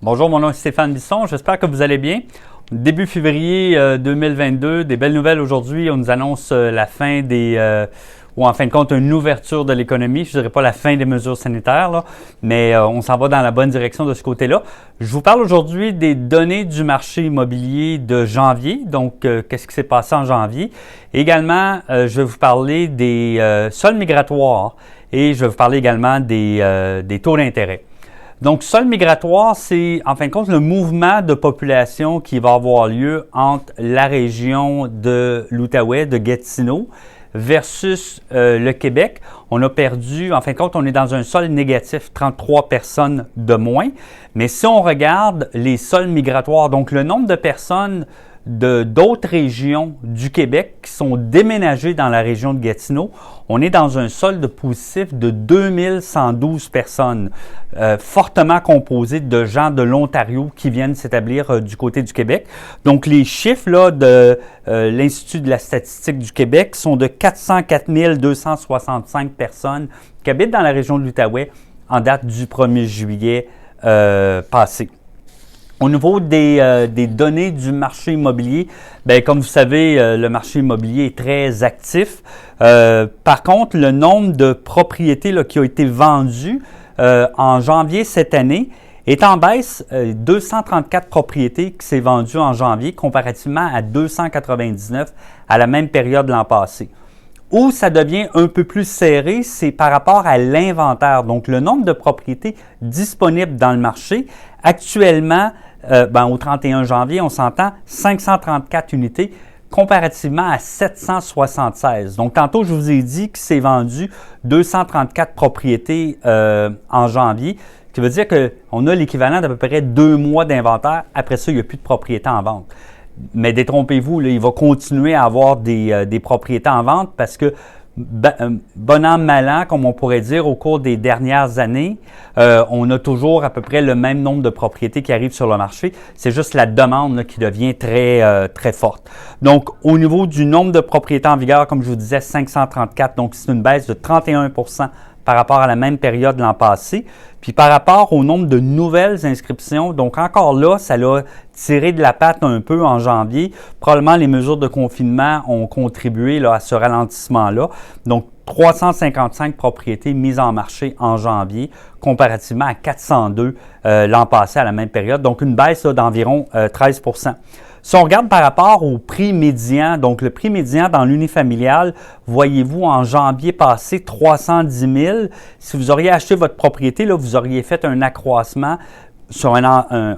Bonjour, mon nom est Stéphane Bisson. J'espère que vous allez bien. Début février 2022, des belles nouvelles aujourd'hui. On nous annonce la fin ou en fin de compte, une ouverture de l'économie. Je ne dirais pas la fin des mesures sanitaires, là, mais on s'en va dans la bonne direction de ce côté-là. Je vous parle aujourd'hui des données du marché immobilier de janvier. Donc, qu'est-ce qui s'est passé en janvier? Également, je vais vous parler des soldes migratoires et je vais vous parler également des taux d'intérêt. Donc, solde migratoire, c'est en fin de compte le mouvement de population qui va avoir lieu entre la région de l'Outaouais, de Gatineau, versus le Québec. On a perdu, en fin de compte, on est dans un solde négatif, 33 personnes de moins. Mais si on regarde les soldes migratoires, donc le nombre de personnes d'autres régions du Québec qui sont déménagées dans la région de Gatineau, on est dans un solde positif de 2112 personnes, fortement composé de gens de l'Ontario qui viennent s'établir du côté du Québec. Donc, les chiffres là, de l'Institut de la statistique du Québec sont de 404 265 personnes qui habitent dans la région de l'Outaouais en date du 1er juillet passé. Au niveau des données du marché immobilier, bien, comme vous savez, le marché immobilier est très actif. Par contre, le nombre de propriétés là, qui ont été vendues en janvier cette année est en baisse. 234 propriétés qui s'est vendues en janvier comparativement à 299 à la même période l'an passé. Où ça devient un peu plus serré, c'est par rapport à l'inventaire. Donc, le nombre de propriétés disponibles dans le marché. Actuellement, au 31 janvier, on s'entend 534 unités comparativement à 776. Donc, tantôt, je vous ai dit que c'est vendu 234 propriétés en janvier, ce qui veut dire qu'on a l'équivalent d'à peu près 2 mois d'inventaire. Après ça, il n'y a plus de propriétés en vente. Mais détrompez-vous, là, il va continuer à avoir des propriétés en vente parce que, bon an, mal an, comme on pourrait dire, au cours des dernières années, on a toujours à peu près le même nombre de propriétés qui arrivent sur le marché. C'est juste la demande là, qui devient très forte. Donc, au niveau du nombre de propriétés en vigueur, comme je vous disais, 534, donc c'est une baisse de 31 par rapport à la même période l'an passé. Puis par rapport au nombre de nouvelles inscriptions, donc encore là, ça l'a tiré de la patte un peu en janvier. Probablement les mesures de confinement ont contribué là, à ce ralentissement-là. Donc 355 propriétés mises en marché en janvier comparativement à 402 l'an passé à la même période. Donc une baisse d'environ 13 Si on regarde par rapport au prix médian, donc le prix médian dans l'unifamilial, voyez-vous en janvier passé 310 000. Si vous auriez acheté votre propriété, là, vous auriez fait un accroissement sur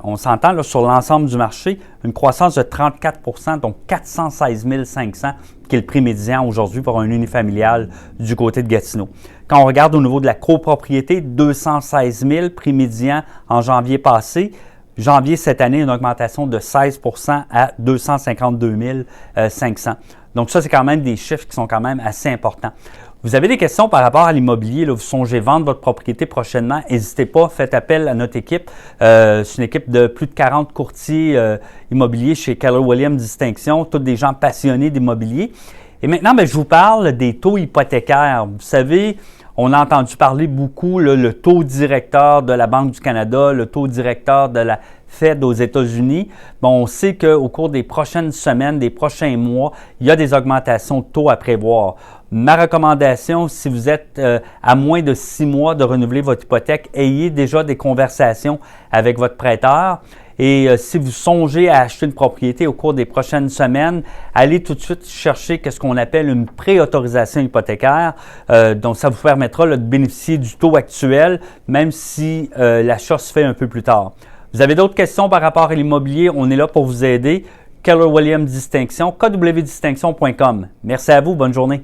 on s'entend là, sur l'ensemble du marché, une croissance de 34 donc 416 500 qui est le prix médian aujourd'hui pour un unifamilial du côté de Gatineau. Quand on regarde au niveau de la copropriété, 216 000 prix médian en janvier passé. Janvier cette année, une augmentation de 16 à 252 500. Donc ça, c'est quand même des chiffres qui sont quand même assez importants. Vous avez des questions par rapport à l'immobilier, là, vous songez vendre votre propriété prochainement, n'hésitez pas, faites appel à notre équipe. C'est une équipe de plus de 40 courtiers immobiliers chez Keller Williams Distinction, tous des gens passionnés d'immobilier. Et maintenant, je vous parle des taux hypothécaires. Vous savez, on a entendu parler beaucoup, là, le taux directeur de la Banque du Canada, le taux directeur de la Fed aux États-Unis. Bon, on sait qu'au cours des prochaines semaines, des prochains mois, il y a des augmentations de taux à prévoir. Ma recommandation, si vous êtes à moins de 6 mois de renouveler votre hypothèque, ayez déjà des conversations avec votre prêteur. Et si vous songez à acheter une propriété au cours des prochaines semaines, allez tout de suite chercher ce qu'on appelle une préautorisation hypothécaire. Donc, ça vous permettra là, de bénéficier du taux actuel, même si l'achat se fait un peu plus tard. Vous avez d'autres questions par rapport à l'immobilier, on est là pour vous aider. Keller Williams Distinction, kwdistinction.com. Merci à vous, bonne journée.